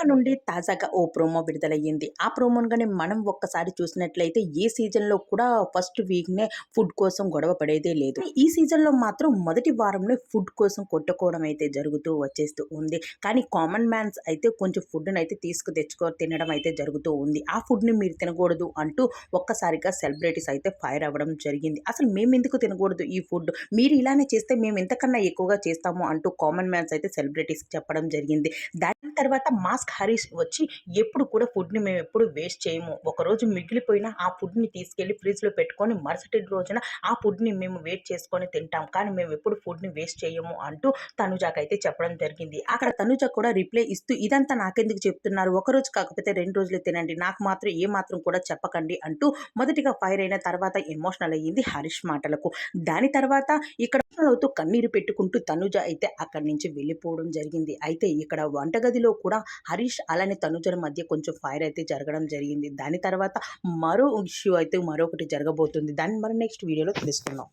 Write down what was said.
నుండి తాజాగా ఓ ప్రోమో విడుదలయ్యింది. ఆ ప్రోమోను గాని మనం ఒక్కసారి చూసినట్లయితే ఏ సీజన్‌లో కూడా ఫస్ట్ వీక్‌నే ఫుడ్ కోసం గొడవ పడేదే లేదు. ఈ సీజన్‌లో మాత్రం మొదటి వారంలో ఫుడ్ కోసం కొట్టుకోవడం అయితే జరుగుతూ వచ్చేస్తూ ఉంది. కానీ కామన్ మ్యాన్స్ అయితే కొంచెం ఫుడ్‌నైతే తెచ్చుకో తినడం అయితే జరుగుతూ ఉంది. ఆ ఫుడ్‌ని మీరు తినకూడదు అంటూ ఒక్కసారిగా సెలబ్రిటీస్ అయితే ఫైర్ అవ్వడం జరిగింది. అసలు మేమెందుకు తినకూడదు ఈ ఫుడ్? మీరు ఇలానే చేస్తే మేము ఇంతకన్నా ఎక్కువగా చేస్తాము అంటూ కామన్ మ్యాన్స్ అయితే సెలబ్రిటీస్‌కి చెప్పడం జరిగింది. దాని తర్వాత మాస్క్ హరీష్ వచ్చి ఎప్పుడు కూడా ఫుడ్‌ని మేమెప్పుడు వేస్ట్ చేయము. ఒకరోజు మిగిలిపోయిన ఆ ఫుడ్‌ని తీసుకెళ్ళి ఫ్రిడ్జ్‌లో పెట్టుకొని మరుసటి రోజున ఆ ఫుడ్‌ని మేము వేడి చేసుకొని తింటాం. కానీ మేమెప్పుడు ఫుడ్‌ని వేస్ట్ చేయము అంటూ తనుజాకైతే చెప్పడం జరిగింది. అక్కడ తనుజ కూడా రిప్లై ఇస్తూ ఇదంతా నాకెందుకు చెప్తున్నారు? ఒకరోజు కాకపోతే 2 రోజులు తినండి. నాకు మాత్రం ఏ మాత్రం కూడా చెప్పకండి అంటూ మొదటిగా ఫైర్ అయిన తర్వాత ఎమోషనల్ అయ్యింది హరీష్ మాటలకు. దాని తర్వాత ఇక్కడ ఎమోషనల్ అవుతూ కన్నీరు పెట్టుకుంటూ తనుజ అయితే అక్కడి నుంచి వెళ్ళిపోవడం జరిగింది. అయితే ఇక్కడ వంటగదిలో కూడా హరీష్ అలానే తనుజల మధ్య కొంచెం ఫైర్ అయితే జరగడం జరిగింది. దాని తర్వాత మరో ఇష్యూ అయితే మరొకటి జరగబోతుంది. దాన్ని మరి నెక్స్ట్ వీడియోలో తెలుసుకుందాం.